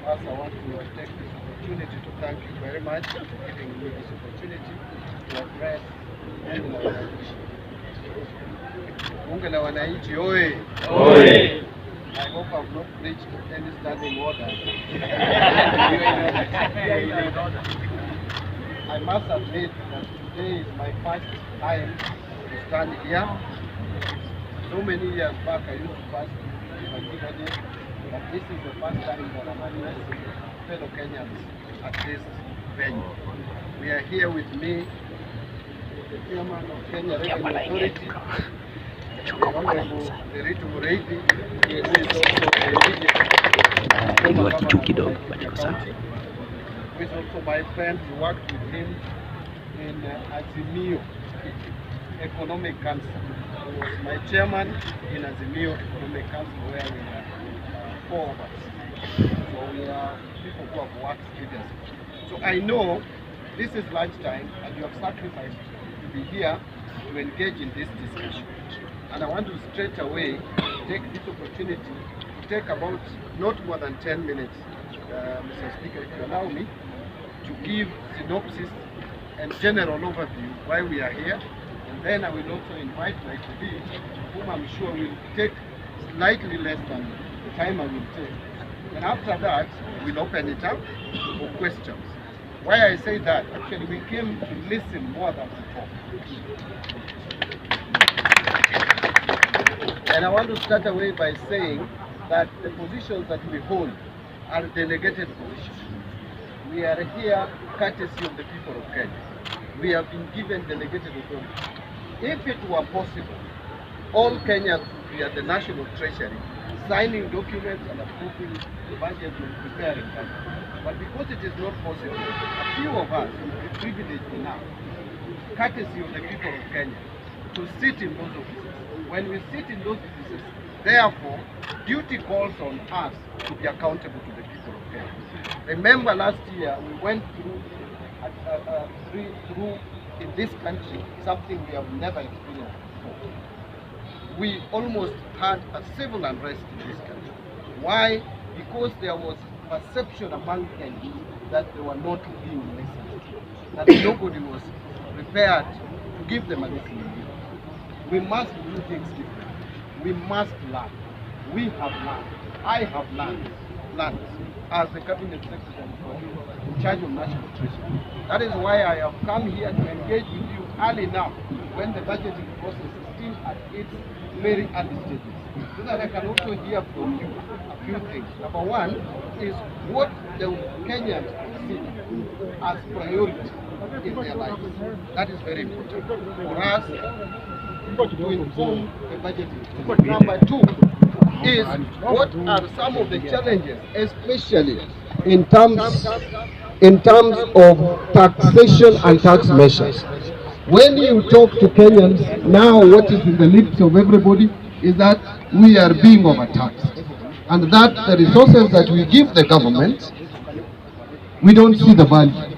First, I want to take this opportunity to thank you very much for giving me this opportunity to address bunge la wananchi. Bunge la wananchi, oye! Oye! I hope I've not reached any standing order. I must admit that today is my first time to stand here. So many years back I used to pass to Mbadi, but this is the first time that I'm addressing fellow Kenyans at this venue. We are here with me, the chairman of Kenya Revenue Authority, the Honorable Ritu Mureithi, who is also the who is also my friend. We worked with him in Azimio Economic Council. He was my chairman in Azimio Economic Council, where we are four of us. So we are people who have worked previously. So I know this is lunchtime and you have sacrificed to be here to engage in this discussion. And I want to straight away take this opportunity to take about not more than 10 minutes, Mr. Speaker, if you allow me, to give synopsis and general overview why we are here. And then I will also invite my colleagues, whom I'm sure will take slightly less than the time I will take. And after that, we'll open it up for questions. Why I say that, actually we came to listen more than to talk. And I want to start away by saying that the positions that we hold are delegated positions. We are here courtesy of the people of Kenya. We have been given delegated authority. If it were possible, all Kenyans would be at the National Treasury signing documents and approving the budget and preparing them. But because it is not possible, a few of us will be privileged enough, courtesy of the people of Kenya, to sit in those offices. When we sit in those offices, therefore, duty calls on us to be accountable to the people of Kenya. Remember last year, we went through in this country something we have never experienced before. We almost had a civil unrest in this country. Why? Because there was perception among Kenyans that they were not being listened to, that nobody was prepared to give them a listening ear. We must do things differently. We must learn. We have learned. I have learned as the cabinet secretary in charge of national treasury. That is why I have come here to engage with you early now, when the budgeting process is still at its very early stages, so that I can also hear from you a few things. Number one is what the Kenyans consider as priority in their lives. That is very important for us to inform the budgeting. Number two is what are some of the challenges, especially in terms of taxation and tax measures. When you talk to Kenyans, now what is in the lips of everybody is that we are being overtaxed, and that the resources that we give the government, we don't see the value,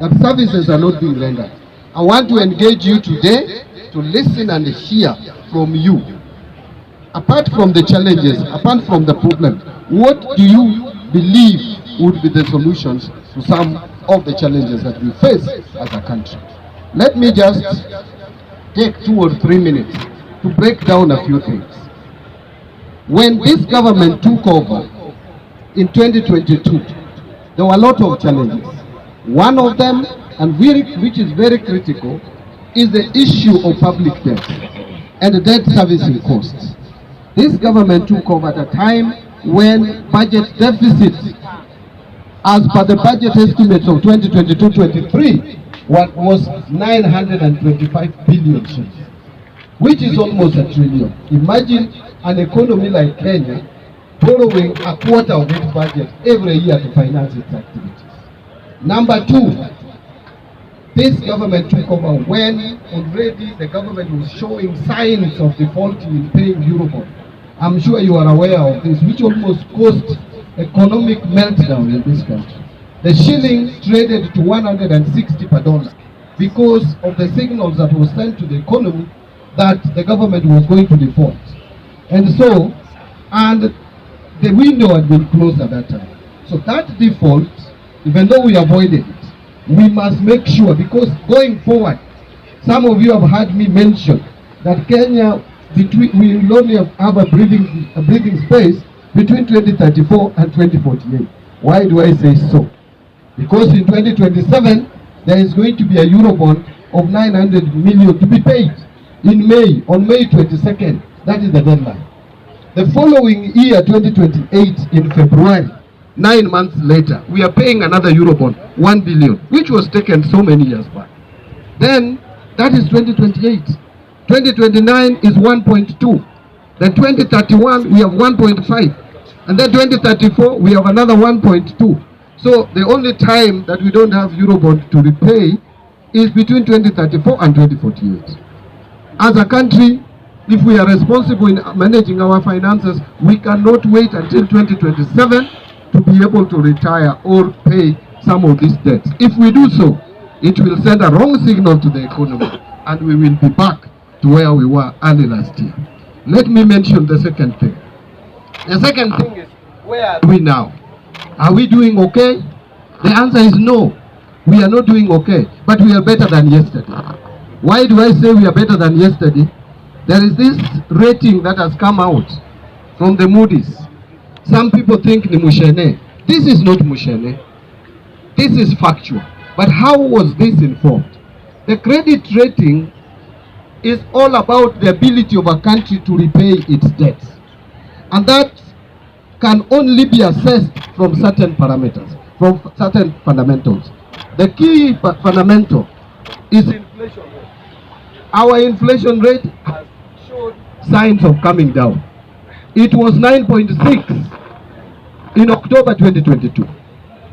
that services are not being rendered. I want to engage you today to listen and hear from you. Apart from the challenges, apart from the problem, what do you believe would be the solutions to some of the challenges that we face as a country? Let me just take 2 or 3 minutes to break down a few things. When this government took over in 2022, there were a lot of challenges. One of them, and which is very critical, is the issue of public debt and the debt servicing costs. This government took over at a time when budget deficits, as per the budget estimates of 2022-23, was 925 billion shillings, which is almost a trillion. Imagine an economy like Kenya borrowing a quarter of its budget every year to finance its activities. Number two, this government took over when already the government was showing signs of default in paying Eurobond. I'm sure you are aware of this, which almost caused economic meltdown in this country. The shilling traded to 160 per dollar because of the signals that were sent to the economy that the government was going to default. And the window had been closed at that time. So that default, even though we avoided it, we must make sure, because going forward, some of you have heard me mention that Kenya will only have a breathing space between 2034 and 2048. Why do I say so? Because in 2027, there is going to be a Eurobond of 900 million to be paid in May, on May 22nd. That is the deadline. The following year, 2028, in February, 9 months later, we are paying another Eurobond, 1 billion, which was taken so many years back. Then, that is 2028. 2029 is 1.2. Then 2031, we have 1.5. And then 2034, we have another 1.2. So the only time that we don't have Eurobond to repay is between 2034 and 2048. As a country, if we are responsible in managing our finances, we cannot wait until 2027 to be able to retire or pay some of these debts. If we do so, it will send a wrong signal to the economy, and we will be back to where we were early last year. Let me mention the second thing. The second thing is, where are we now? Are we doing okay? The answer is no. We are not doing okay, but we are better than yesterday. Why do I say we are better than yesterday? There is this rating that has come out from the Moody's. Some people think ni Mushene. This is not Mushene. This is factual. But how was this informed? The credit rating is all about the ability of a country to repay its debts. And that can only be assessed from certain parameters, from certain fundamentals. The key fundamental is inflation rate. Our inflation rate has showed signs of coming down. It was 9.6 in October 2022.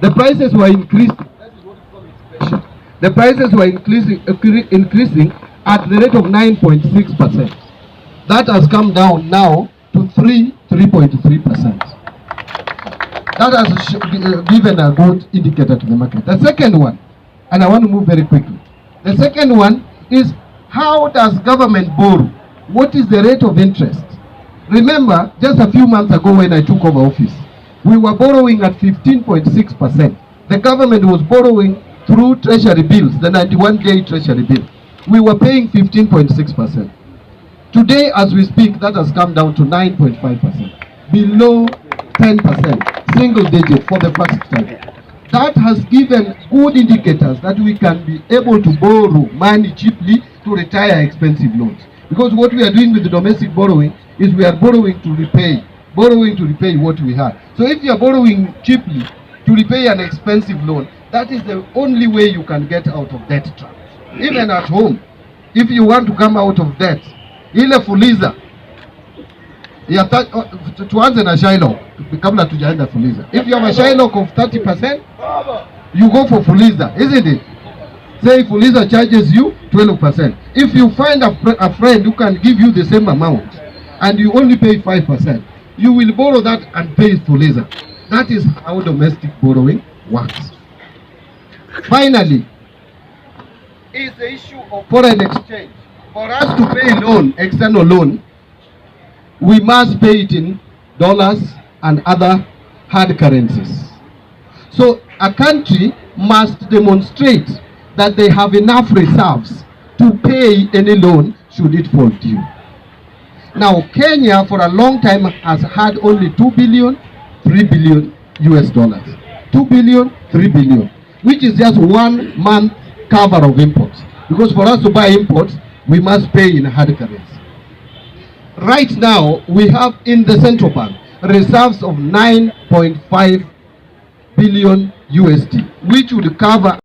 The prices were increasing. That is what is called inflation. The prices were increasing at the rate of 9.6%. That has come down now to 3.3%. That has given a good indicator to the market. The second one, and I want to move very quickly. The second one is, how does government borrow? What is the rate of interest? Remember, just a few months ago when I took over office, we were borrowing at 15.6%. The government was borrowing through treasury bills, the 91-day treasury bill. We were paying 15.6%. Today, as we speak, that has come down to 9.5%, below 10%, single digit for the first time. That has given good indicators that we can be able to borrow money cheaply to retire expensive loans. Because what we are doing with the domestic borrowing is we are borrowing to repay what we have. So if you are borrowing cheaply to repay an expensive loan, that is the only way you can get out of debt trap. Even at home, if you want to come out of debt, ile fuliza tuanze na Shylock kabla tujaenda fuliza. If you have a Shylock of 30%, you go for fuliza, isn't it? Say fuliza charges you 12%. If you find a friend who can give you the same amount and you only pay 5%, you will borrow that and pay fuliza. That is how domestic borrowing works. Finally, is the issue of foreign exchange. For us to pay loan, external loan, we must pay it in dollars and other hard currencies. So a country must demonstrate that they have enough reserves to pay any loan should it fall due. Now, Kenya for a long time has had only 2 billion, 3 billion US dollars. 2 billion, 3 billion, which is just 1 month cover of imports. Because for us to buy imports, we must pay in hard currency. Right now, we have in the central bank reserves of 9.5 billion USD, which would cover